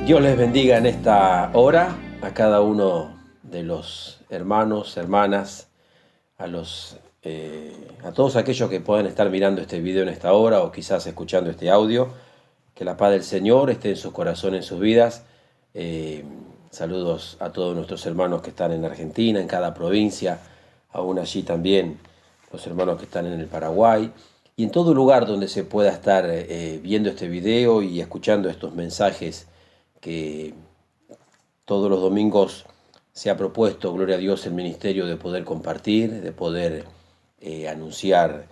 Dios les bendiga en esta hora a cada uno de los hermanos, hermanas, a todos aquellos que puedan estar mirando este video en esta hora o quizás escuchando este audio. Que la paz del Señor esté en sus corazones, en sus vidas. Saludos a todos nuestros hermanos que están en Argentina, en cada provincia, aún allí también los hermanos que están en el Paraguay y en todo lugar donde se pueda estar viendo este video y escuchando estos mensajes que todos los domingos se ha propuesto, gloria a Dios, el ministerio de poder compartir, de poder anunciar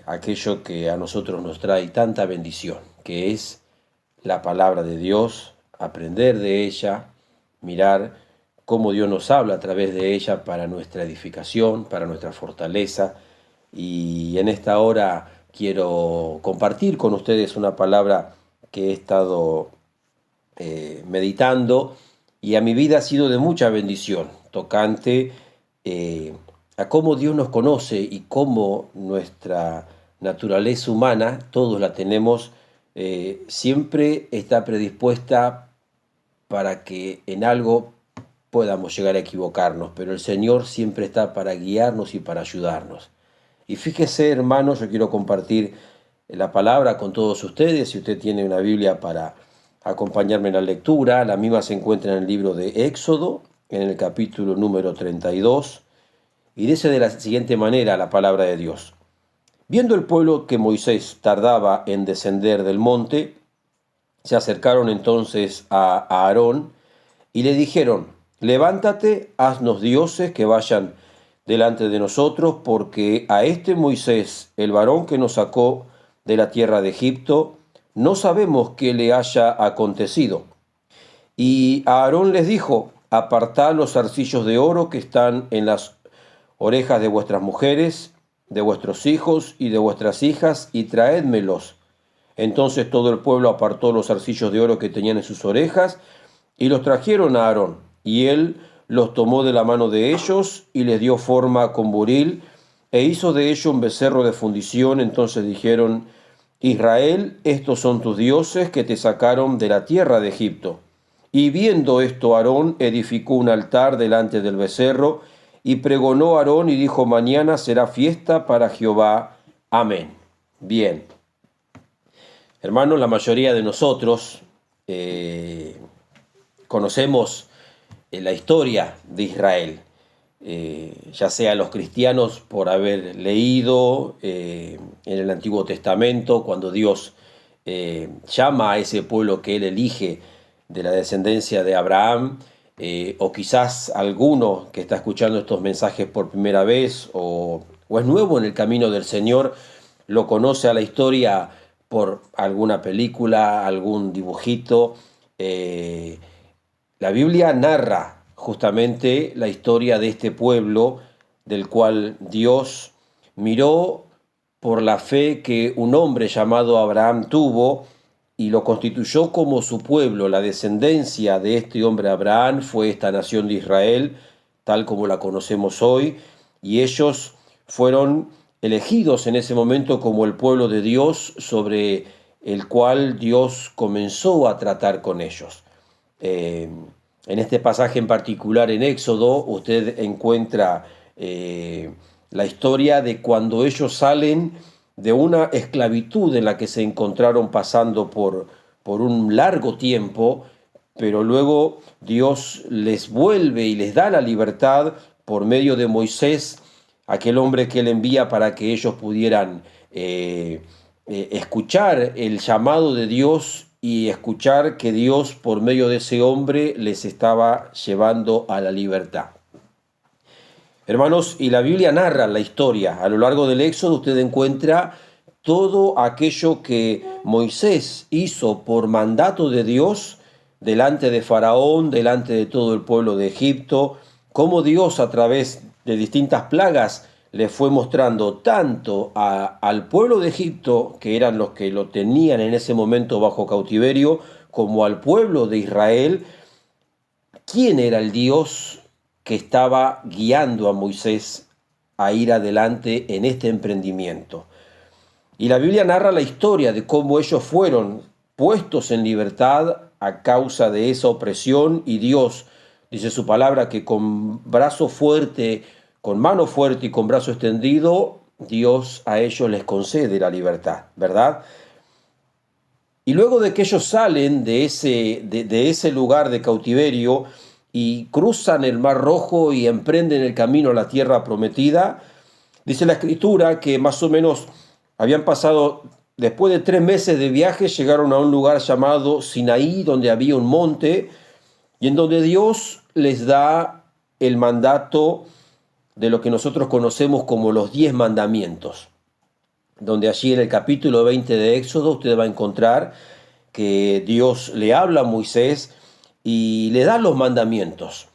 aquello que a nosotros nos trae tanta bendición, que es la palabra de Dios, aprender de ella, mirar cómo Dios nos habla a través de ella para nuestra edificación, para nuestra fortaleza. Y en esta hora quiero compartir con ustedes una palabra que he estado meditando y a mi vida ha sido de mucha bendición, tocante a cómo Dios nos conoce y cómo nuestra naturaleza humana, todos la tenemos, siempre está predispuesta para que en algo podamos llegar a equivocarnos, pero el Señor siempre está para guiarnos y para ayudarnos. Y fíjese, hermanos, yo quiero compartir la palabra con todos ustedes. Si usted tiene una Biblia para acompañarme en la lectura, la misma se encuentra en el libro de Éxodo, en el capítulo número 32, y dice de la siguiente manera la palabra de Dios. Viendo el pueblo que Moisés tardaba en descender del monte, se acercaron entonces a Aarón y le dijeron: levántate, haznos dioses que vayan delante de nosotros, porque a este Moisés, el varón que nos sacó de la tierra de Egipto, no sabemos qué le haya acontecido. Y Aarón les dijo: apartad los zarcillos de oro que están en las orejas de vuestras mujeres, de vuestros hijos y de vuestras hijas, y traédmelos. Entonces todo el pueblo apartó los zarcillos de oro que tenían en sus orejas, y los trajeron a Aarón, y él los tomó de la mano de ellos, y les dio forma con buril, e hizo de ello un becerro de fundición. Entonces dijeron: Israel, estos son tus dioses que te sacaron de la tierra de Egipto. Y viendo esto, Aarón edificó un altar delante del becerro, y pregonó Aarón y dijo: mañana será fiesta para Jehová. Amén. Bien. Hermanos, la mayoría de nosotros conocemos la historia de Israel, ya sea los cristianos por haber leído en el Antiguo Testamento, cuando Dios llama a ese pueblo que Él elige de la descendencia de Abraham, o quizás alguno que está escuchando estos mensajes por primera vez o es nuevo en el camino del Señor, lo conoce a la historia por alguna película, algún dibujito. La Biblia narra justamente la historia de este pueblo del cual Dios miró por la fe que un hombre llamado Abraham tuvo y lo constituyó como su pueblo. La descendencia de este hombre Abraham fue esta nación de Israel, tal como la conocemos hoy, y ellos fueron elegidos en ese momento como el pueblo de Dios sobre el cual Dios comenzó a tratar con ellos. En este pasaje en particular en Éxodo usted encuentra la historia de cuando ellos salen de una esclavitud en la que se encontraron pasando por un largo tiempo, pero luego Dios les vuelve y les da la libertad por medio de Moisés, aquel hombre que Él envía para que ellos pudieran escuchar el llamado de Dios y escuchar que Dios por medio de ese hombre les estaba llevando a la libertad. Hermanos, y la Biblia narra la historia. A lo largo del Éxodo usted encuentra todo aquello que Moisés hizo por mandato de Dios delante de Faraón, delante de todo el pueblo de Egipto, cómo Dios a través de distintas plagas le fue mostrando tanto al pueblo de Egipto, que eran los que lo tenían en ese momento bajo cautiverio, como al pueblo de Israel, quién era el Dios que estaba guiando a Moisés a ir adelante en este emprendimiento. Y la Biblia narra la historia de cómo ellos fueron puestos en libertad a causa de esa opresión, y Dios, dice su palabra, que con brazo fuerte, con mano fuerte y con brazo extendido, Dios a ellos les concede la libertad, ¿verdad? Y luego de que ellos salen de ese lugar de cautiverio y cruzan el Mar Rojo y emprenden el camino a la tierra prometida, dice la Escritura que más o menos habían pasado, después de 3 meses de viaje, llegaron a un lugar llamado Sinaí, donde había un monte, y en donde Dios les da el mandato de lo que nosotros conocemos como los 10 mandamientos, donde allí en el capítulo 20 de Éxodo usted va a encontrar que Dios le habla a Moisés y le da los mandamientos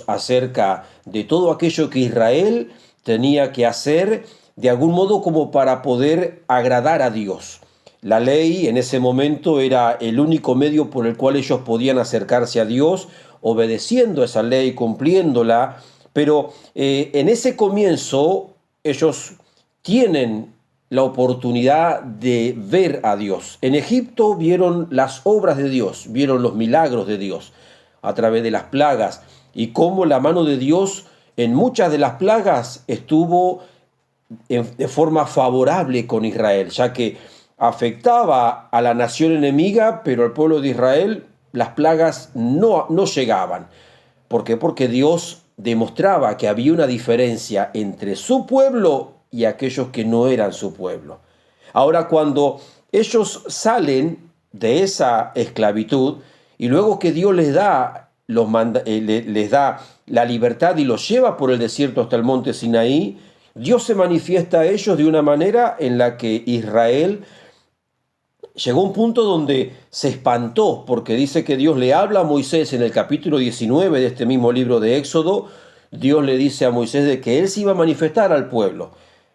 acerca de todo aquello que Israel tenía que hacer de algún modo como para poder agradar a Dios. La ley en ese momento era el único medio por el cual ellos podían acercarse a Dios, obedeciendo esa ley, cumpliéndola, pero en ese comienzo ellos tienen la oportunidad de ver a Dios. En Egipto vieron las obras de Dios, vieron los milagros de Dios a través de las plagas, y cómo la mano de Dios en muchas de las plagas estuvo de forma favorable con Israel, ya que afectaba a la nación enemiga, pero al pueblo de Israel las plagas no llegaban. ¿Por qué? Porque Dios demostraba que había una diferencia entre su pueblo y aquellos que no eran su pueblo. Ahora, cuando ellos salen de esa esclavitud y luego que Dios les da la libertad y los lleva por el desierto hasta el monte Sinaí, Dios se manifiesta a ellos de una manera en la que Israel llegó a un punto donde se espantó, porque dice que Dios le habla a Moisés en el capítulo 19 de este mismo libro de Éxodo. Dios le dice a Moisés de que él se iba a manifestar al pueblo,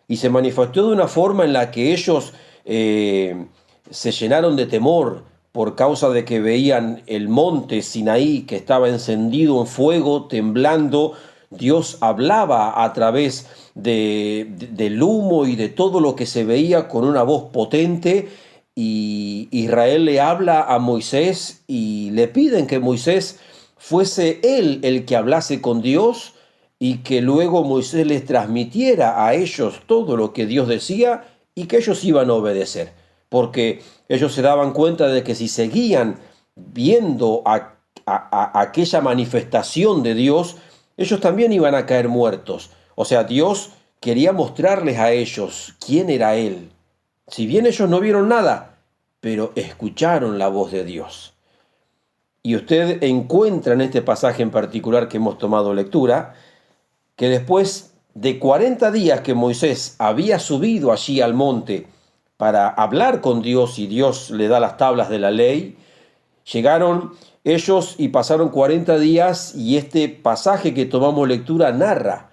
y se manifestó de una forma en la que ellos se llenaron de temor por causa de que veían el monte Sinaí que estaba encendido en fuego, temblando. Dios hablaba a través del humo y de todo lo que se veía con una voz potente, y Israel le habla a Moisés y le piden que Moisés fuese él el que hablase con Dios, y que luego Moisés les transmitiera a ellos todo lo que Dios decía y que ellos iban a obedecer, porque ellos se daban cuenta de que si seguían viendo aquella manifestación de Dios, ellos también iban a caer muertos. O sea, Dios quería mostrarles a ellos quién era Él. Si bien ellos no vieron nada, pero escucharon la voz de Dios. Y usted encuentra en este pasaje en particular que hemos tomado lectura, que después de 40 días que Moisés había subido allí al monte para hablar con Dios y Dios le da las tablas de la ley, llegaron ellos y pasaron 40 días, y este pasaje que tomamos lectura narra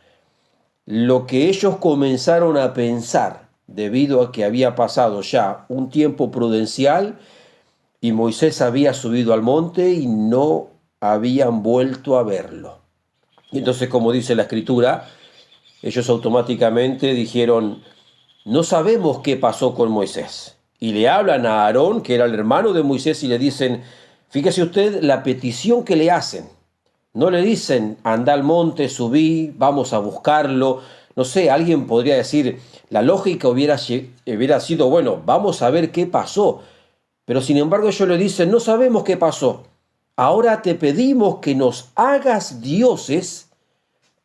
lo que ellos comenzaron a pensar debido a que había pasado ya un tiempo prudencial y Moisés había subido al monte y no habían vuelto a verlo. Y entonces, como dice la Escritura, ellos automáticamente dijeron: no sabemos qué pasó con Moisés. Y le hablan a Aarón, que era el hermano de Moisés, y le dicen: fíjese usted la petición que le hacen. No le dicen: anda al monte, subí, vamos a buscarlo. No sé, alguien podría decir, la lógica hubiera sido, bueno, vamos a ver qué pasó. Pero sin embargo ellos le dicen: no sabemos qué pasó. Ahora te pedimos que nos hagas dioses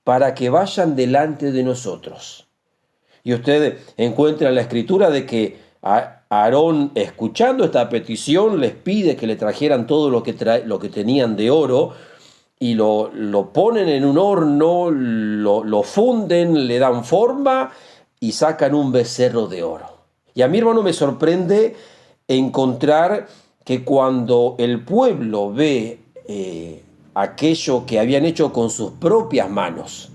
para que vayan delante de nosotros. Y usted encuentra en la Escritura de que Aarón, escuchando esta petición, les pide que le trajeran todo lo que tenían de oro, y lo ponen en un horno, lo funden, le dan forma y sacan un becerro de oro. Y a mí, hermano, me sorprende encontrar que cuando el pueblo ve aquello que habían hecho con sus propias manos,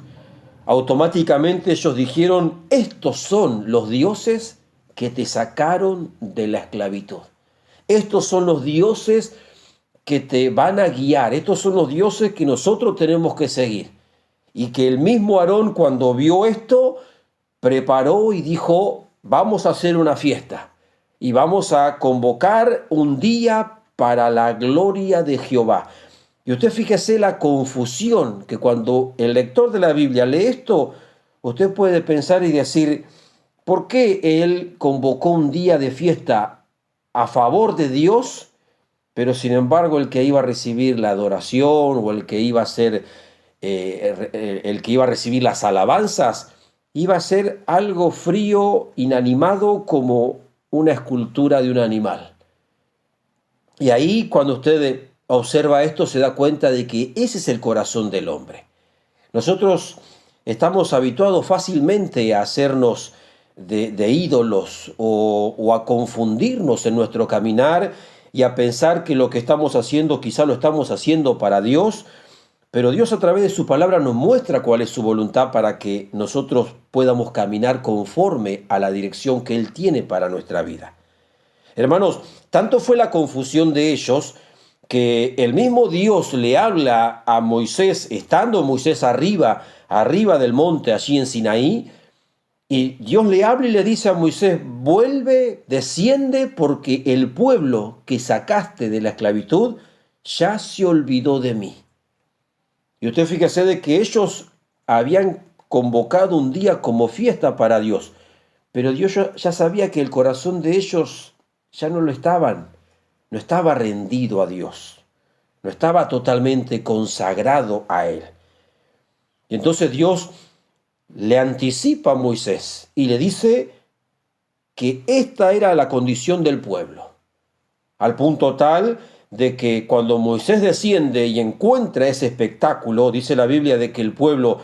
automáticamente ellos dijeron: estos son los dioses que te sacaron de la esclavitud. Estos son los dioses que te van a guiar. Estos son los dioses que nosotros tenemos que seguir. Y que el mismo Aarón, cuando vio esto, preparó y dijo: vamos a hacer una fiesta y vamos a convocar un día para la gloria de Jehová. Y usted fíjese la confusión que cuando el lector de la Biblia lee esto, usted puede pensar y decir, ¿por qué él convocó un día de fiesta a favor de Dios, pero sin embargo el que iba a recibir la adoración o el que iba a ser el que iba a recibir las alabanzas iba a ser algo frío, inanimado, como una escultura de un animal? Y ahí, cuando usted observa esto, se da cuenta de que ese es el corazón del hombre. Nosotros estamos habituados fácilmente a hacernos de ídolos o a confundirnos en nuestro caminar y a pensar que lo que estamos haciendo quizá lo estamos haciendo para Dios, pero Dios a través de su palabra nos muestra cuál es su voluntad para que nosotros podamos caminar conforme a la dirección que Él tiene para nuestra vida. Hermanos, tanto fue la confusión de ellos que el mismo Dios le habla a Moisés, estando Moisés arriba del monte, allí en Sinaí, y Dios le habla y le dice a Moisés, vuelve, desciende, porque el pueblo que sacaste de la esclavitud ya se olvidó de mí. Y usted fíjese de que ellos habían convocado un día como fiesta para Dios, pero Dios ya sabía que el corazón de ellos ya no estaba rendido a Dios, no estaba totalmente consagrado a Él. Y entonces Dios le anticipa a Moisés y le dice que esta era la condición del pueblo, al punto tal de que cuando Moisés desciende y encuentra ese espectáculo, dice la Biblia de que el pueblo,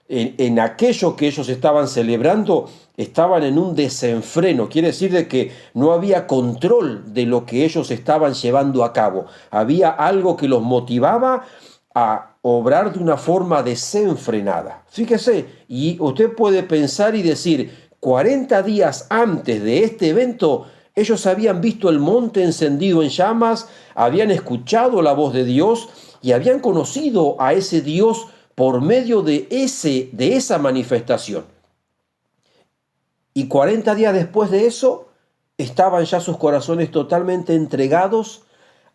en aquello que ellos estaban celebrando, estaban en un desenfreno. Quiere decir de que no había control de lo que ellos estaban llevando a cabo. Había algo que los motivaba a obrar de una forma desenfrenada. Fíjese, y usted puede pensar y decir, 40 días antes de este evento, ellos habían visto el monte encendido en llamas, habían escuchado la voz de Dios y habían conocido a ese Dios por medio de esa manifestación. Y 40 días después de eso, estaban ya sus corazones totalmente entregados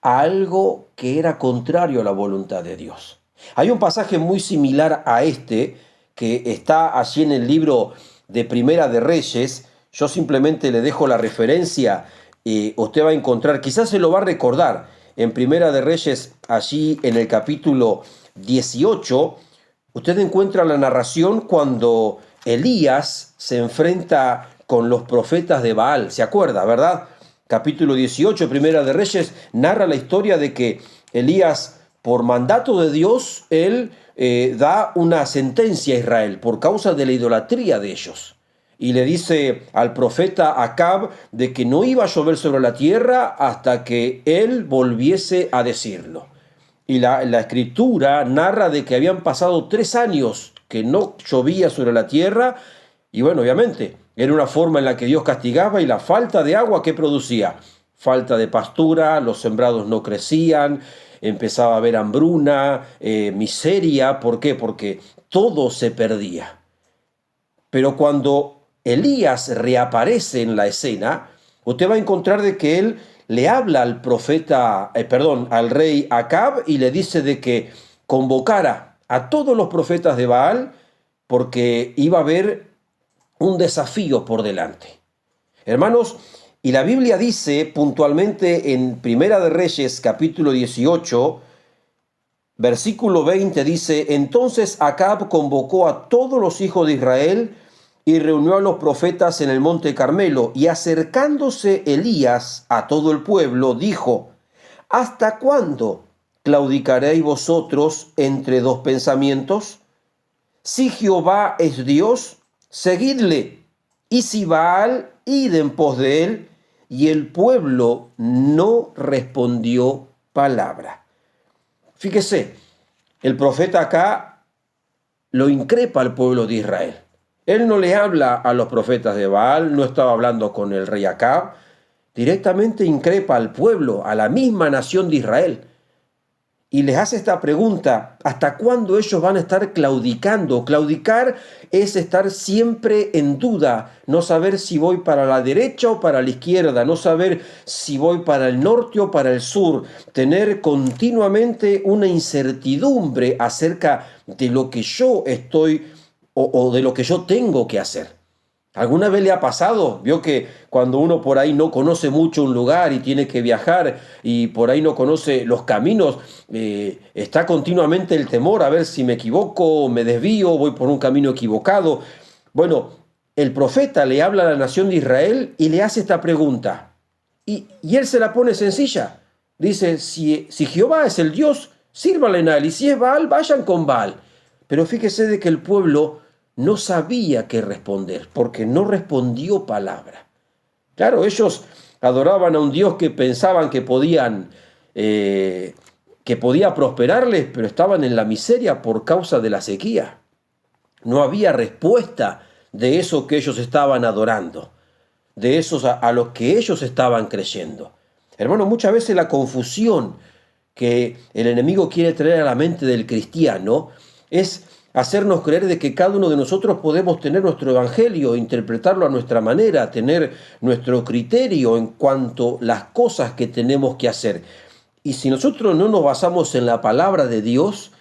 a algo que era contrario a la voluntad de Dios. Hay un pasaje muy similar a este que está allí en el libro de Primera de Reyes. Yo simplemente le dejo la referencia, usted va a encontrar, quizás se lo va a recordar, en Primera de Reyes, allí en el capítulo 18, usted encuentra la narración cuando Elías se enfrenta con los profetas de Baal. ¿Se acuerda, verdad? Capítulo 18, Primera de Reyes, narra la historia de que Elías, por mandato de Dios, él da una sentencia a Israel por causa de la idolatría de ellos. Y le dice al profeta Acab de que no iba a llover sobre la tierra hasta que él volviese a decirlo. Y la escritura narra de que habían pasado 3 años que no llovía sobre la tierra. Y bueno, obviamente, era una forma en la que Dios castigaba, y la falta de agua que producía. Falta de pastura, los sembrados no crecían, empezaba a haber hambruna, miseria. ¿Por qué? Porque todo se perdía. Pero cuando Elías reaparece en la escena, usted va a encontrar de que él le habla al al rey Acab, y le dice de que convocara a todos los profetas de Baal porque iba a haber un desafío por delante. Hermanos, y la Biblia dice puntualmente en Primera de Reyes, capítulo 18, versículo 20, dice: entonces Acab convocó a todos los hijos de Israel y reunió a los profetas en el monte Carmelo, y acercándose Elías a todo el pueblo, dijo: ¿hasta cuándo claudicaréis vosotros entre 2 pensamientos? Si Jehová es Dios, seguidle, y si Baal, id en pos de él. Y el pueblo no respondió palabra. Fíjese, el profeta acá lo increpa al pueblo de Israel. Él no le habla a los profetas de Baal, no estaba hablando con el rey Acab, directamente increpa al pueblo, a la misma nación de Israel. y les hace esta pregunta: ¿hasta cuándo ellos van a estar claudicando? Claudicar es estar siempre en duda, no saber si voy para la derecha o para la izquierda, no saber si voy para el norte o para el sur, tener continuamente una incertidumbre acerca de lo que yo estoy o de lo que yo tengo que hacer. ¿Alguna vez le ha pasado? Vio que cuando uno por ahí no conoce mucho un lugar y tiene que viajar y por ahí no conoce los caminos, está continuamente el temor a ver si me equivoco, me desvío, voy por un camino equivocado. Bueno, el profeta le habla a la nación de Israel y le hace esta pregunta. Y él se la pone sencilla. Dice: si Jehová es el Dios, sírvanle a él, y si es Baal, vayan con Baal. Pero fíjese de que el pueblo no sabía qué responder, porque no respondió palabra. Claro, ellos adoraban a un Dios que pensaban que podía prosperarles, pero estaban en la miseria por causa de la sequía. No había respuesta de eso que ellos estaban adorando, de esos a los que ellos estaban creyendo. Hermano, muchas veces la confusión que el enemigo quiere traer a la mente del cristiano es hacernos creer de que cada uno de nosotros podemos tener nuestro evangelio, interpretarlo a nuestra manera, tener nuestro criterio en cuanto a las cosas que tenemos que hacer. Y si nosotros no nos basamos en la palabra de Dios,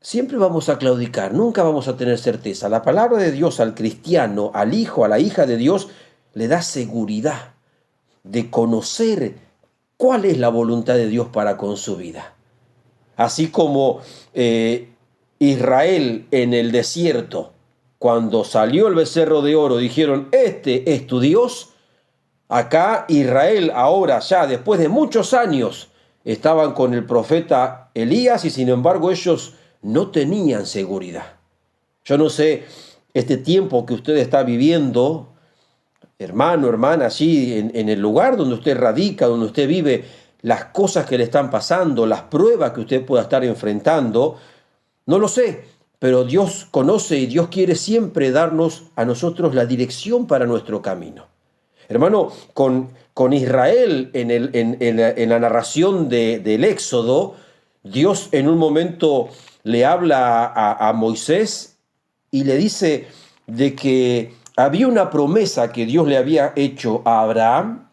siempre vamos a claudicar, nunca vamos a tener certeza. La palabra de Dios al cristiano, al hijo, a la hija de Dios, le da seguridad de conocer cuál es la voluntad de Dios para con su vida. Así como Israel en el desierto, cuando salió el becerro de oro, dijeron: este es tu Dios. Acá Israel, ahora ya después de muchos años, estaban con el profeta Elías y sin embargo ellos no tenían seguridad. Yo no sé, este tiempo que usted está viviendo, hermano, hermana, allí en el lugar donde usted radica, donde usted vive, las cosas que le están pasando, las pruebas que usted pueda estar enfrentando, no lo sé, pero Dios conoce y Dios quiere siempre darnos a nosotros la dirección para nuestro camino. Hermano, con Israel en la narración del Éxodo, Dios en un momento le habla a Moisés y le dice de que había una promesa que Dios le había hecho a Abraham,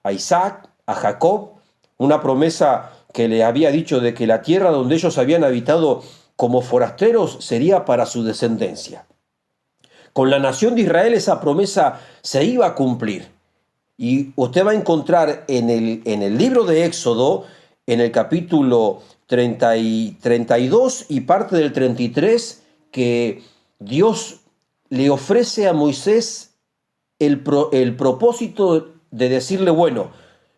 a Isaac, a Jacob, una promesa que le había dicho de que la tierra donde ellos habían habitado como forasteros sería para su descendencia. Con la nación de Israel esa promesa se iba a cumplir. Y usted va a encontrar en el libro de Éxodo, en el capítulo 32 y parte del 33, que Dios le ofrece a Moisés el propósito de decirle: bueno,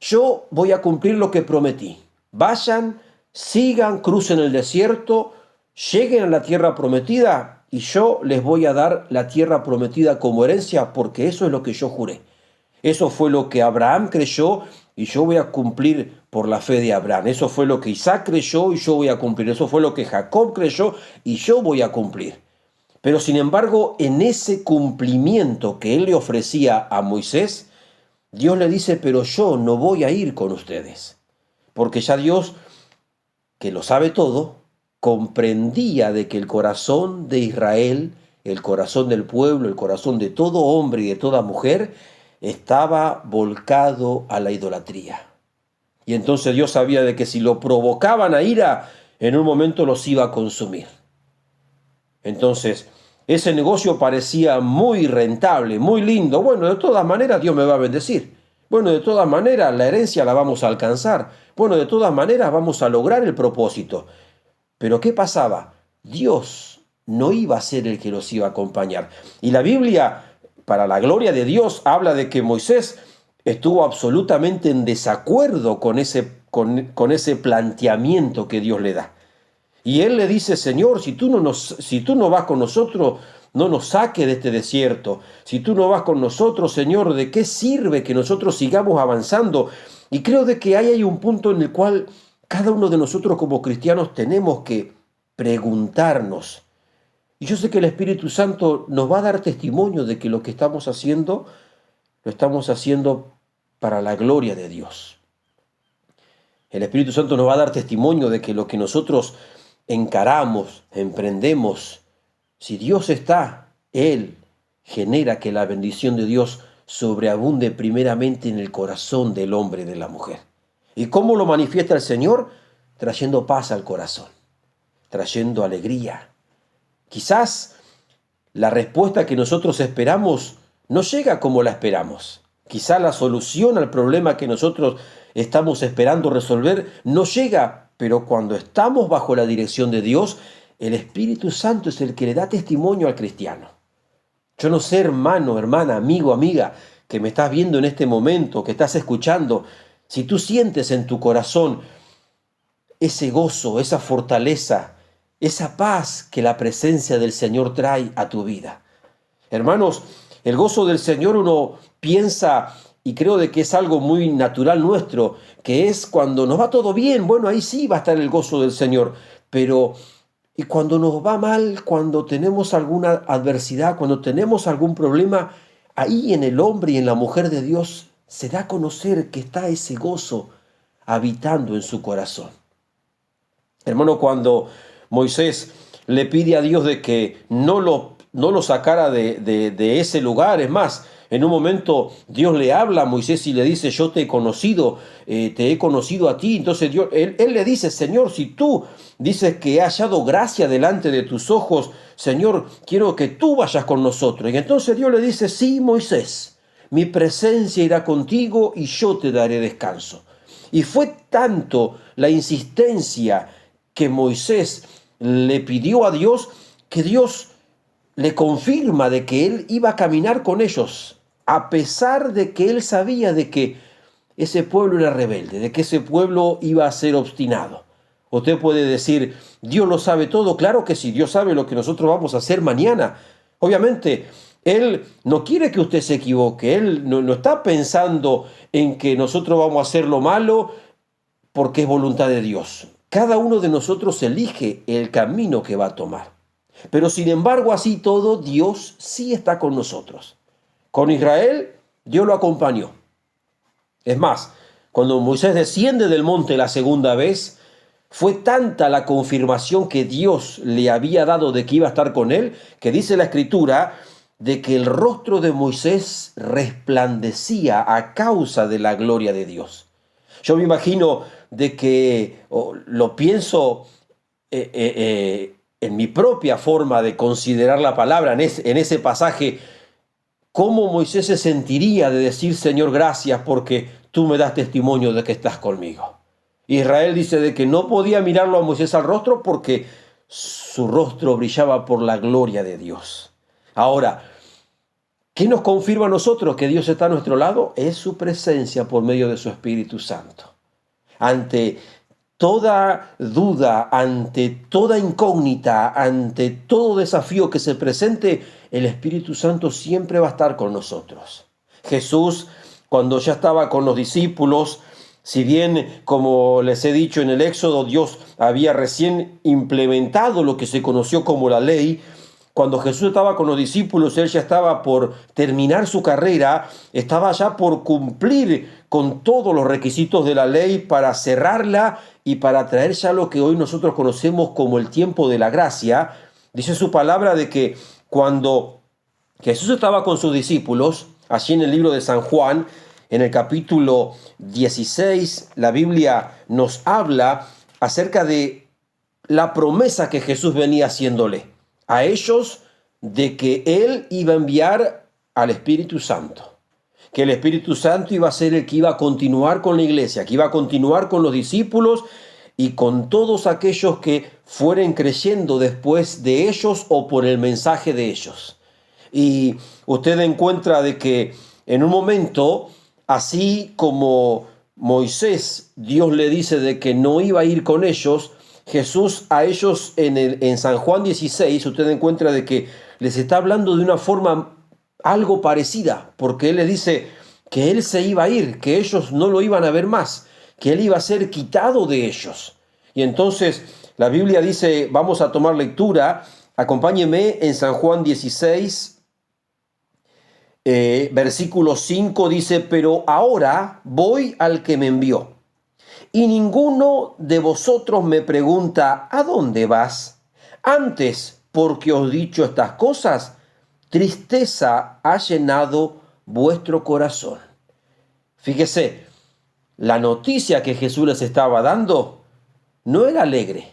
yo voy a cumplir lo que prometí. Vayan, sigan, crucen el desierto, lleguen a la tierra prometida y yo les voy a dar la tierra prometida como herencia, porque eso es lo que yo juré. Eso fue lo que Abraham creyó y yo voy a cumplir por la fe de Abraham. Eso fue lo que Isaac creyó y yo voy a cumplir. Eso fue lo que Jacob creyó y yo voy a cumplir. Pero sin embargo, en ese cumplimiento que él le ofrecía a Moisés, Dios le dice: pero yo no voy a ir con ustedes. Porque ya Dios, que lo sabe todo, comprendía de que el corazón de Israel, el corazón del pueblo, el corazón de todo hombre y de toda mujer, estaba volcado a la idolatría. Y entonces Dios sabía de que si lo provocaban a ira, en un momento los iba a consumir. Entonces, ese negocio parecía muy rentable, muy lindo. Bueno, de todas maneras Dios me va a bendecir. Bueno, de todas maneras la herencia la vamos a alcanzar. Bueno, de todas maneras vamos a lograr el propósito. Pero ¿qué pasaba? Dios no iba a ser el que los iba a acompañar. Y la Biblia, para la gloria de Dios, habla de que Moisés estuvo absolutamente en desacuerdo con ese planteamiento que Dios le da. Y él le dice: Señor, si tú no vas con nosotros, no nos saques de este desierto. Si tú no vas con nosotros, Señor, ¿de qué sirve que nosotros sigamos avanzando? Y creo de que ahí hay un punto en el cual cada uno de nosotros como cristianos tenemos que preguntarnos. Y yo sé que el Espíritu Santo nos va a dar testimonio de que lo que estamos haciendo, lo estamos haciendo para la gloria de Dios. El Espíritu Santo nos va a dar testimonio de que lo que nosotros encaramos, emprendemos, si Dios está, Él genera que la bendición de Dios sobreabunde primeramente en el corazón del hombre y de la mujer. ¿Y cómo lo manifiesta el Señor? Trayendo paz al corazón, trayendo alegría. Quizás la respuesta que nosotros esperamos no llega como la esperamos. Quizás la solución al problema que nosotros estamos esperando resolver no llega, pero cuando estamos bajo la dirección de Dios, el Espíritu Santo es el que le da testimonio al cristiano. Yo no sé, hermano, hermana, amigo, amiga, que me estás viendo en este momento, que estás escuchando, si tú sientes en tu corazón ese gozo, esa fortaleza, esa paz que la presencia del Señor trae a tu vida. Hermanos, el gozo del Señor uno piensa, y creo de que es algo muy natural nuestro, que es cuando nos va todo bien, bueno, ahí sí va a estar el gozo del Señor, pero y cuando nos va mal, cuando tenemos alguna adversidad, cuando tenemos algún problema, ahí en el hombre y en la mujer de Dios se da a conocer que está ese gozo habitando en su corazón. Hermano, cuando Moisés le pide a Dios de que no lo sacara de ese lugar, es más, en un momento Dios le habla a Moisés y le dice, yo te he conocido a ti. Entonces él le dice, Señor, si tú dices que he hallado gracia delante de tus ojos, Señor, quiero que tú vayas con nosotros. Y entonces Dios le dice, sí, Moisés, mi presencia irá contigo y yo te daré descanso. Y fue tanto la insistencia que Moisés le pidió a Dios, que Dios le confirma de que él iba a caminar con ellos, a pesar de que él sabía de que ese pueblo era rebelde, de que ese pueblo iba a ser obstinado. Usted puede decir, Dios lo sabe todo. Claro que sí, Dios sabe lo que nosotros vamos a hacer mañana. Obviamente, Él no quiere que usted se equivoque. Él no está pensando en que nosotros vamos a hacer lo malo porque es voluntad de Dios. Cada uno de nosotros elige el camino que va a tomar. Pero sin embargo, así todo, Dios sí está con nosotros. Con Israel, Dios lo acompañó. Es más, cuando Moisés desciende del monte la segunda vez, fue tanta la confirmación que Dios le había dado de que iba a estar con él, que dice la Escritura de que el rostro de Moisés resplandecía a causa de la gloria de Dios. Yo me imagino de que, lo pienso en mi propia forma de considerar la palabra, en ese pasaje, cómo Moisés se sentiría de decir, Señor, gracias porque tú me das testimonio de que estás conmigo. Israel dice de que no podía mirarlo a Moisés al rostro porque su rostro brillaba por la gloria de Dios. Ahora, ¿qué nos confirma a nosotros que Dios está a nuestro lado? Es su presencia por medio de su Espíritu Santo. Ante toda duda, ante toda incógnita, ante todo desafío que se presente, el Espíritu Santo siempre va a estar con nosotros. Jesús, cuando ya estaba con los discípulos, si bien, como les he dicho en el Éxodo, Dios había recién implementado lo que se conoció como la ley, cuando Jesús estaba con los discípulos, Él ya estaba por terminar su carrera, estaba ya por cumplir con todos los requisitos de la ley para cerrarla y para traer ya lo que hoy nosotros conocemos como el tiempo de la gracia. Dice su palabra de que cuando Jesús estaba con sus discípulos, allí en el libro de San Juan, en el capítulo 16, la Biblia nos habla acerca de la promesa que Jesús venía haciéndole a ellos de que Él iba a enviar al Espíritu Santo, que el Espíritu Santo iba a ser el que iba a continuar con la iglesia, que iba a continuar con los discípulos y con todos aquellos que fueren creyendo después de ellos o por el mensaje de ellos. Y usted encuentra de que en un momento, así como Moisés, Dios le dice de que no iba a ir con ellos, Jesús a ellos en San Juan 16, usted encuentra de que les está hablando de una forma algo parecida, porque Él les dice que Él se iba a ir, que ellos no lo iban a ver más, que Él iba a ser quitado de ellos. Y entonces la Biblia dice, vamos a tomar lectura, acompáñeme en San Juan 16, versículo 5, dice, pero ahora voy al que me envió. y ninguno de vosotros me pregunta, ¿a dónde vas? Antes, porque os he dicho estas cosas, tristeza ha llenado vuestro corazón. Fíjese, la noticia que Jesús les estaba dando no era alegre.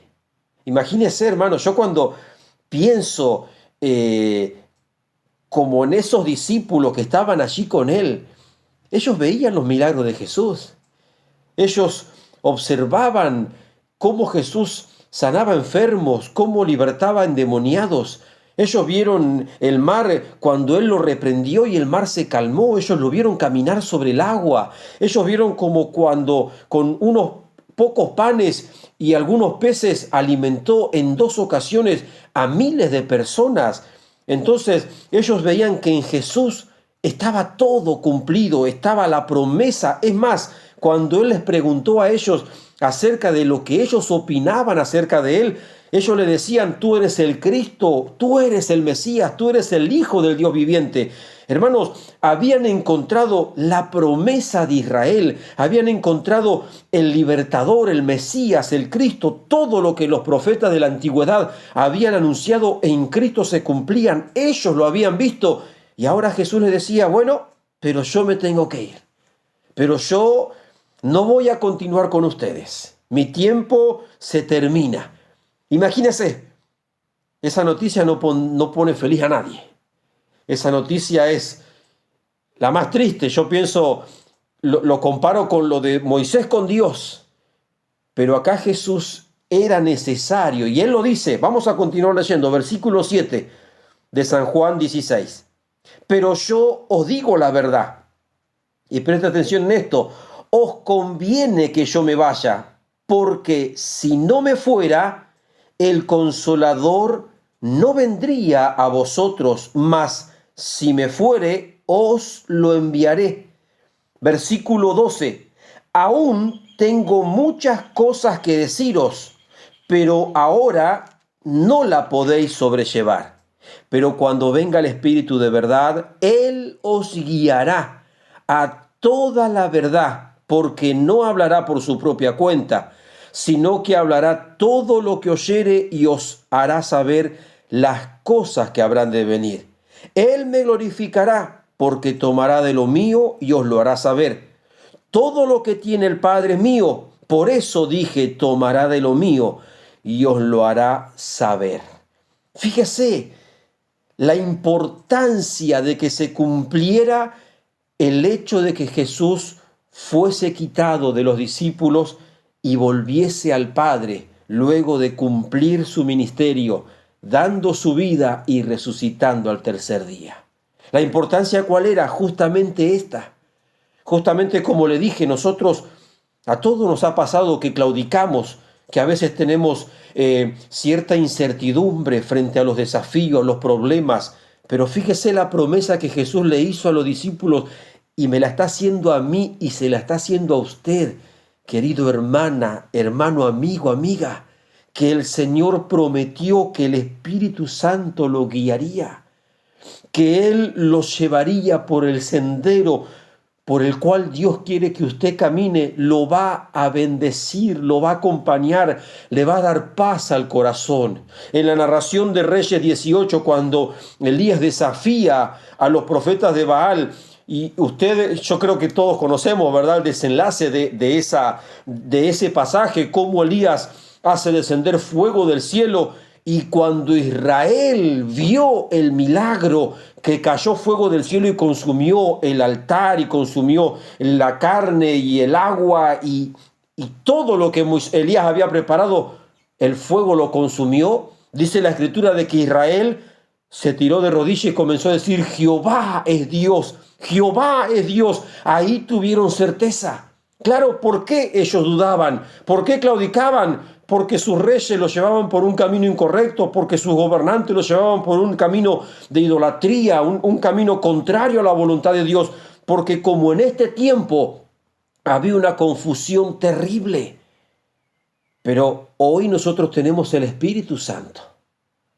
Imagínese, hermano, yo cuando pienso como en esos discípulos que estaban allí con él, ellos veían los milagros de Jesús. Ellos observaban cómo Jesús sanaba enfermos, cómo libertaba endemoniados. Ellos vieron el mar cuando Él lo reprendió y el mar se calmó. Ellos lo vieron caminar sobre el agua. Ellos vieron como cuando con unos pocos panes y algunos peces alimentó en 2 ocasiones a miles de personas. Entonces ellos veían que en Jesús estaba todo cumplido, estaba la promesa. Es más, cuando Él les preguntó a ellos acerca de lo que ellos opinaban acerca de Él, ellos le decían, tú eres el Cristo, tú eres el Mesías, tú eres el Hijo del Dios viviente. Hermanos, habían encontrado la promesa de Israel, habían encontrado el libertador, el Mesías, el Cristo, todo lo que los profetas de la antigüedad habían anunciado en Cristo se cumplían. Ellos lo habían visto y ahora Jesús les decía, bueno, pero yo me tengo que ir, pero yo no voy a continuar con ustedes, mi tiempo se termina. Imagínense, esa noticia no pone feliz a nadie. Esa noticia es la más triste. Yo pienso, lo comparo con lo de Moisés con Dios. Pero acá Jesús era necesario. Y Él lo dice. Vamos a continuar leyendo. Versículo 7 de San Juan 16. Pero yo os digo la verdad. Y presta atención en esto. Os conviene que yo me vaya. Porque si no me fuera, el Consolador no vendría a vosotros, mas si me fuere, os lo enviaré. Versículo 12. Aún tengo muchas cosas que deciros, pero ahora no la podéis sobrellevar. Pero cuando venga el Espíritu de verdad, Él os guiará a toda la verdad, porque no hablará por su propia cuenta, sino que hablará todo lo que oyere y os hará saber las cosas que habrán de venir. Él me glorificará, porque tomará de lo mío y os lo hará saber. Todo lo que tiene el Padre es mío, por eso dije, tomará de lo mío y os lo hará saber. Fíjese la importancia de que se cumpliera el hecho de que Jesús fuese quitado de los discípulos y volviese al Padre luego de cumplir su ministerio, dando su vida y resucitando al tercer día. La importancia, ¿cuál era? Justamente esta. Justamente como le dije, nosotros, a todos nos ha pasado que claudicamos, que a veces tenemos cierta incertidumbre frente a los desafíos, los problemas, pero fíjese la promesa que Jesús le hizo a los discípulos y me la está haciendo a mí y se la está haciendo a usted. Querido hermana, hermano, amigo, amiga, que el Señor prometió que el Espíritu Santo lo guiaría, que Él lo llevaría por el sendero por el cual Dios quiere que usted camine, lo va a bendecir, lo va a acompañar, le va a dar paz al corazón. En la narración de Reyes 18, cuando Elías desafía a los profetas de Baal, y ustedes, yo creo que todos conocemos, ¿verdad?, el desenlace de ese pasaje, cómo Elías hace descender fuego del cielo. Y cuando Israel vio el milagro, que cayó fuego del cielo y consumió el altar y consumió la carne y el agua y todo lo que Elías había preparado, el fuego lo consumió. Dice la escritura de que Israel se tiró de rodillas y comenzó a decir, Jehová es Dios, Jehová es Dios. Ahí tuvieron certeza. Claro, ¿por qué ellos dudaban? ¿Por qué claudicaban? Porque sus reyes los llevaban por un camino incorrecto, porque sus gobernantes los llevaban por un camino de idolatría, un camino contrario a la voluntad de Dios, porque como en este tiempo había una confusión terrible. Pero hoy nosotros tenemos el Espíritu Santo,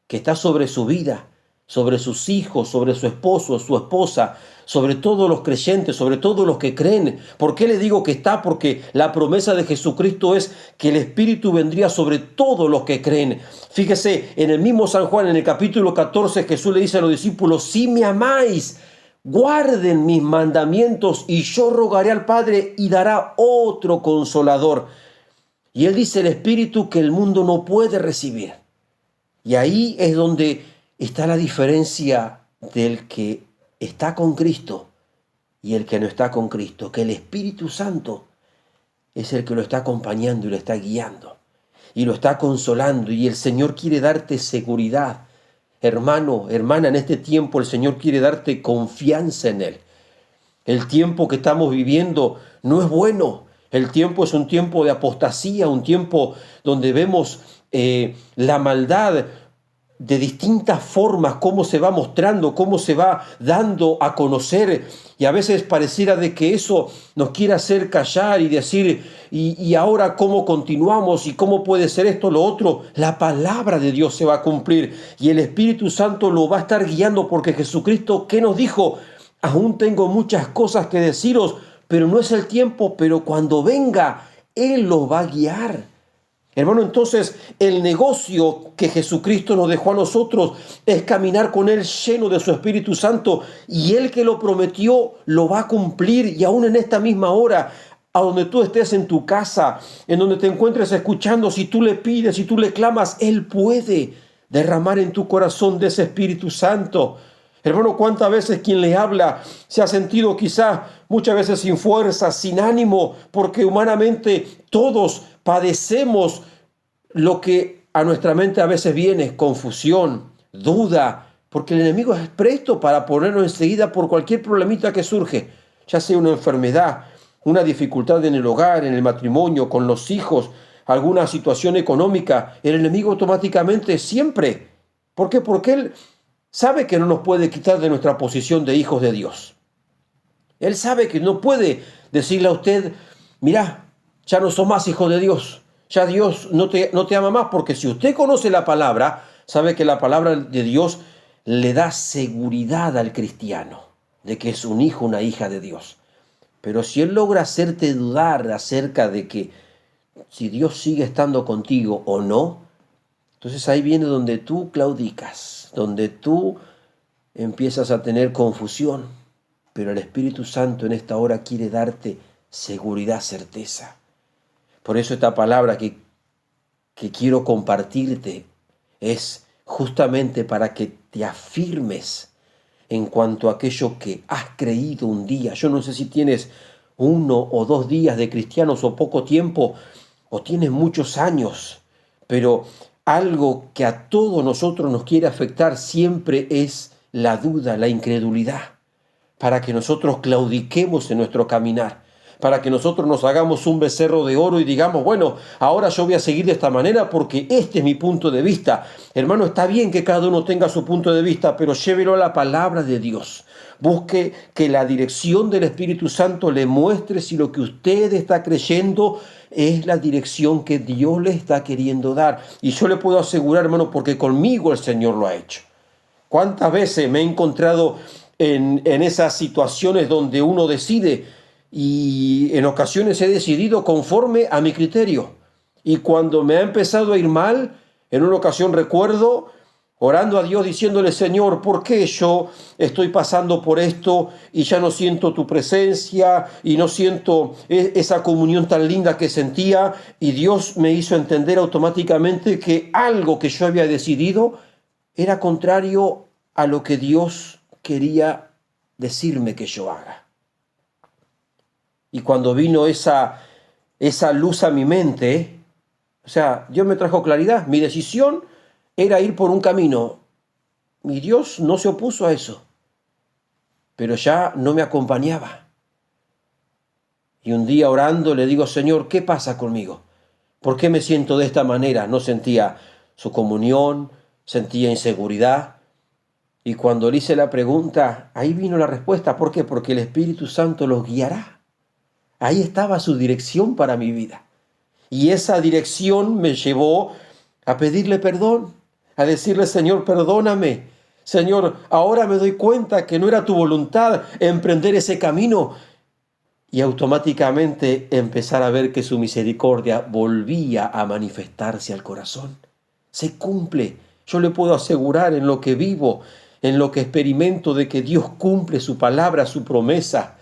que está sobre su vida, sobre sus hijos, sobre su esposo, su esposa, sobre todos los creyentes, sobre todos los que creen. ¿Por qué le digo que está? Porque la promesa de Jesucristo es que el Espíritu vendría sobre todos los que creen. Fíjese, en el mismo San Juan, en el capítulo 14, Jesús le dice a los discípulos: si me amáis, guarden mis mandamientos, y yo rogaré al Padre y dará otro consolador. Y él dice: el Espíritu que el mundo no puede recibir. Y ahí es donde está la diferencia del que está con Cristo y el que no está con Cristo, que el Espíritu Santo es el que lo está acompañando y lo está guiando y lo está consolando, y el Señor quiere darte seguridad. Hermano, hermana, en este tiempo el Señor quiere darte confianza en Él. El tiempo que estamos viviendo no es bueno. El tiempo es un tiempo de apostasía, un tiempo donde vemos la maldad de distintas formas, cómo se va mostrando, cómo se va dando a conocer, y a veces pareciera de que eso nos quiere hacer callar y decir: y ahora cómo continuamos, y cómo puede ser esto, lo otro. La palabra de Dios se va a cumplir y el Espíritu Santo lo va a estar guiando, porque Jesucristo, ¿qué nos dijo? Aún tengo muchas cosas que deciros, pero no es el tiempo, pero cuando venga, Él los va a guiar. Hermano, entonces el negocio que Jesucristo nos dejó a nosotros es caminar con Él lleno de su Espíritu Santo, y Él que lo prometió lo va a cumplir. Y aún en esta misma hora, a donde tú estés en tu casa, en donde te encuentres escuchando, si tú le pides, si tú le clamas, Él puede derramar en tu corazón de ese Espíritu Santo. Hermano, ¿cuántas veces quien le habla se ha sentido quizás muchas veces sin fuerza, sin ánimo? Porque humanamente todos padecemos lo que a nuestra mente a veces viene: confusión, duda, porque el enemigo es presto para ponernos enseguida por cualquier problemita que surge, ya sea una enfermedad, una dificultad en el hogar, en el matrimonio, con los hijos, alguna situación económica. El enemigo automáticamente siempre. ¿Por qué? Porque él sabe que no nos puede quitar de nuestra posición de hijos de Dios. Él sabe que no puede decirle a usted: mirá, ya no sos más hijo de Dios, ya Dios no te ama más, porque si usted conoce la palabra, sabe que la palabra de Dios le da seguridad al cristiano de que es un hijo, una hija de Dios. Pero si Él logra hacerte dudar acerca de que si Dios sigue estando contigo o no, entonces ahí viene donde tú claudicas, donde tú empiezas a tener confusión. Pero el Espíritu Santo en esta hora quiere darte seguridad, certeza. Por eso esta palabra que quiero compartirte es justamente para que te afirmes en cuanto a aquello que has creído un día. Yo no sé si tienes 1 o 2 días de cristianos o poco tiempo, o tienes muchos años, pero algo que a todos nosotros nos quiere afectar siempre es la duda, la incredulidad, para que nosotros claudiquemos en nuestro caminar, para que nosotros nos hagamos un becerro de oro y digamos: bueno, ahora yo voy a seguir de esta manera porque este es mi punto de vista. Hermano, está bien que cada uno tenga su punto de vista, pero llévelo a la palabra de Dios. Busque que la dirección del Espíritu Santo le muestre si lo que usted está creyendo es la dirección que Dios le está queriendo dar. Y yo le puedo asegurar, hermano, porque conmigo el Señor lo ha hecho. ¿Cuántas veces me he encontrado en esas situaciones donde uno decide? Y en ocasiones he decidido conforme a mi criterio. Y cuando me ha empezado a ir mal, en una ocasión recuerdo orando a Dios diciéndole: Señor, ¿por qué yo estoy pasando por esto y ya no siento tu presencia y no siento esa comunión tan linda que sentía? Y Dios me hizo entender automáticamente que algo que yo había decidido era contrario a lo que Dios quería decirme que yo haga. Y cuando vino esa luz a mi mente, o sea, Dios me trajo claridad. Mi decisión era ir por un camino. Mi Dios no se opuso a eso, pero ya no me acompañaba. Y un día orando le digo: Señor, ¿qué pasa conmigo? ¿Por qué me siento de esta manera? No sentía su comunión, sentía inseguridad. Y cuando le hice la pregunta, ahí vino la respuesta. ¿Por qué? Porque el Espíritu Santo los guiará. Ahí estaba su dirección para mi vida. Y esa dirección me llevó a pedirle perdón, a decirle: Señor, perdóname. Señor, ahora me doy cuenta que no era tu voluntad emprender ese camino. Y automáticamente empezar a ver que su misericordia volvía a manifestarse al corazón. Se cumple. Yo le puedo asegurar en lo que vivo, en lo que experimento de que Dios cumple su palabra, su promesa.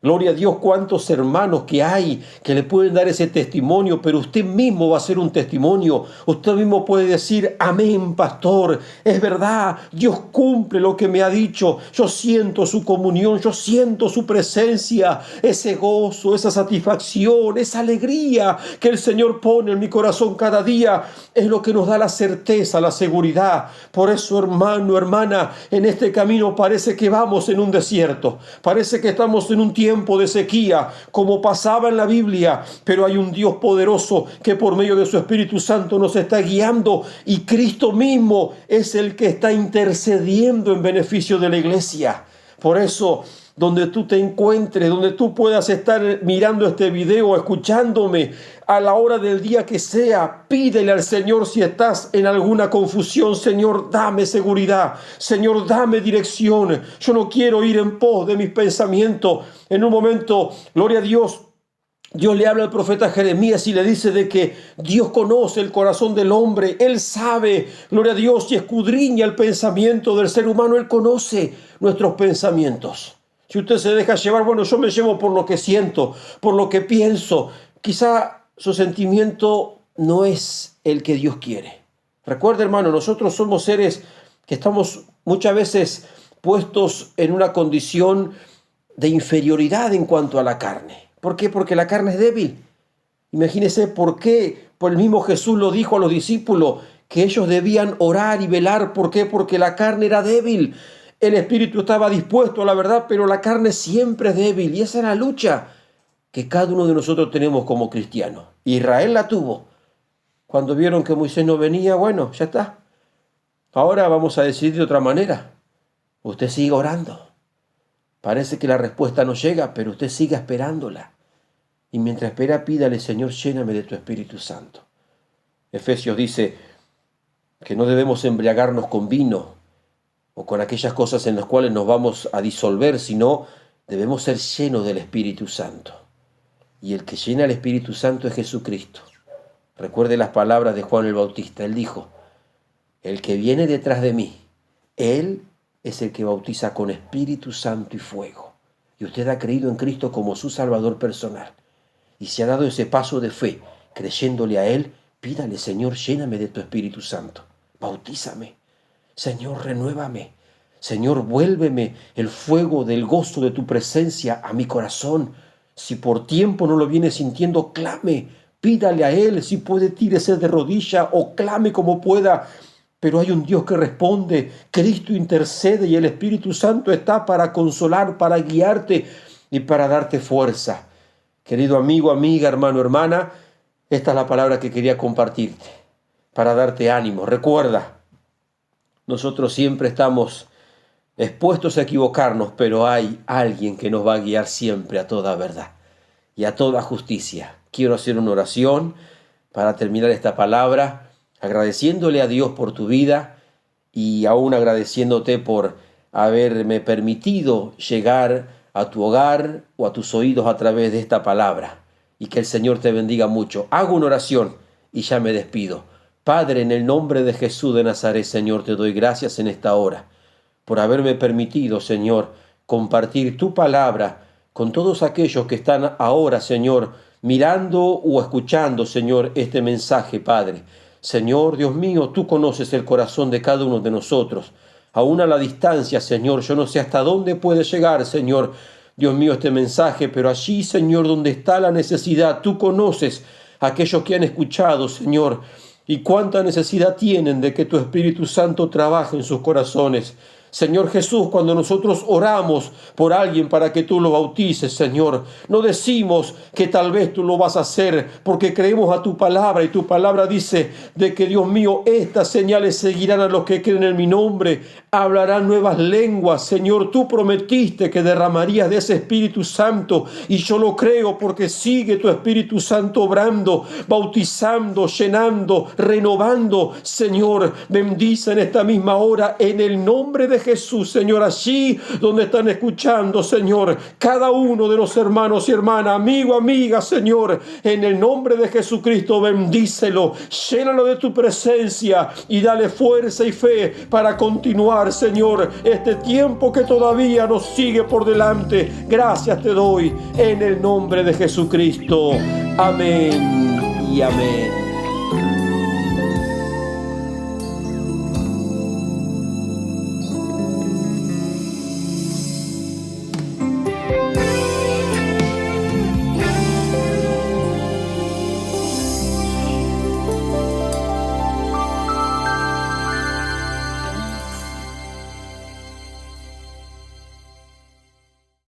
Gloria a Dios, cuántos hermanos que hay que le pueden dar ese testimonio, pero usted mismo va a ser un testimonio. Usted mismo puede decir, amén, pastor, es verdad, Dios cumple lo que me ha dicho. Yo siento su comunión, yo siento su presencia, ese gozo, esa satisfacción, esa alegría que el Señor pone en mi corazón cada día. Es lo que nos da la certeza, la seguridad. Por eso, hermano, hermana, en este camino parece que vamos en un desierto, parece que estamos en un tiempo de sequía, como pasaba en la Biblia, pero hay un Dios poderoso que por medio de su Espíritu Santo nos está guiando, y Cristo mismo es el que está intercediendo en beneficio de la iglesia. Por eso, donde tú te encuentres, donde tú puedas estar mirando este video, escuchándome, a la hora del día que sea, pídele al Señor si estás en alguna confusión. Señor, dame seguridad. Señor, dame dirección. Yo no quiero ir en pos de mis pensamientos. En un momento, gloria a Dios, Dios le habla al profeta Jeremías y le dice de que Dios conoce el corazón del hombre. Él sabe, gloria a Dios, y escudriña el pensamiento del ser humano. Él conoce nuestros pensamientos. Si usted se deja llevar, bueno, yo me llevo por lo que siento, por lo que pienso. Quizá su sentimiento no es el que Dios quiere. Recuerde, hermano, nosotros somos seres que estamos muchas veces puestos en una condición de inferioridad en cuanto a la carne. ¿Por qué? Porque la carne es débil. Imagínese por qué. Por el mismo Jesús lo dijo a los discípulos, que ellos debían orar y velar. ¿Por qué? Porque la carne era débil. El espíritu estaba dispuesto a la verdad, pero la carne siempre es débil. Y esa es la lucha que cada uno de nosotros tenemos como cristianos. Israel la tuvo. Cuando vieron que Moisés no venía, bueno, ya está. Ahora vamos a decidir de otra manera. Usted sigue orando. Parece que la respuesta no llega, pero usted siga esperándola. Y mientras espera, pídale, Señor, lléname de tu Espíritu Santo. Efesios dice que no debemos embriagarnos con vino o con aquellas cosas en las cuales nos vamos a disolver, sino debemos ser llenos del Espíritu Santo. Y el que llena el Espíritu Santo es Jesucristo. Recuerde las palabras de Juan el Bautista. Él dijo, el que viene detrás de mí, Él es el que bautiza con Espíritu Santo y fuego. Y usted ha creído en Cristo como su Salvador personal. Y se ha dado ese paso de fe, creyéndole a Él, pídale, Señor, lléname de tu Espíritu Santo. Bautízame. Señor, renuévame. Señor, vuélveme el fuego del gozo de tu presencia a mi corazón. Si por tiempo no lo viene sintiendo, clame. Pídale a Él. Si puede, tírese de rodilla o clame como pueda. Pero hay un Dios que responde. Cristo intercede y el Espíritu Santo está para consolar, para guiarte y para darte fuerza. Querido amigo, amiga, hermano, hermana, esta es la palabra que quería compartirte para darte ánimo. Recuerda, nosotros siempre estamos expuestos a equivocarnos, pero hay alguien que nos va a guiar siempre a toda verdad y a toda justicia. Quiero hacer una oración para terminar esta palabra, agradeciéndole a Dios por tu vida y aún agradeciéndote por haberme permitido llegar a tu hogar o a tus oídos a través de esta palabra. Y que el Señor te bendiga mucho. Hago una oración y ya me despido. Padre, en el nombre de Jesús de Nazaret, Señor, te doy gracias en esta hora por haberme permitido, Señor, compartir tu palabra con todos aquellos que están ahora, Señor, mirando o escuchando, Señor, este mensaje, Padre. Señor, Dios mío, tú conoces el corazón de cada uno de nosotros. Aún a la distancia, Señor, yo no sé hasta dónde puede llegar, Señor, Dios mío, este mensaje, pero allí, Señor, donde está la necesidad, tú conoces a aquellos que han escuchado, Señor, y cuánta necesidad tienen de que tu Espíritu Santo trabaje en sus corazones. Señor Jesús, cuando nosotros oramos por alguien para que tú lo bautices, Señor, no decimos que tal vez tú lo vas a hacer porque creemos a tu palabra y tu palabra dice de que, Dios mío, estas señales seguirán a los que creen en mi nombre, hablarán nuevas lenguas. Señor, tú prometiste que derramarías de ese Espíritu Santo y yo lo creo porque sigue tu Espíritu Santo obrando, bautizando, llenando, renovando. Señor, bendice en esta misma hora en el nombre de Jesús, Señor, allí donde están escuchando, Señor, cada uno de los hermanos y hermanas, amigo, amiga, Señor, en el nombre de Jesucristo, bendícelo, llénalo de tu presencia y dale fuerza y fe para continuar, Señor, este tiempo que todavía nos sigue por delante. Gracias te doy en el nombre de Jesucristo. Amén y amén.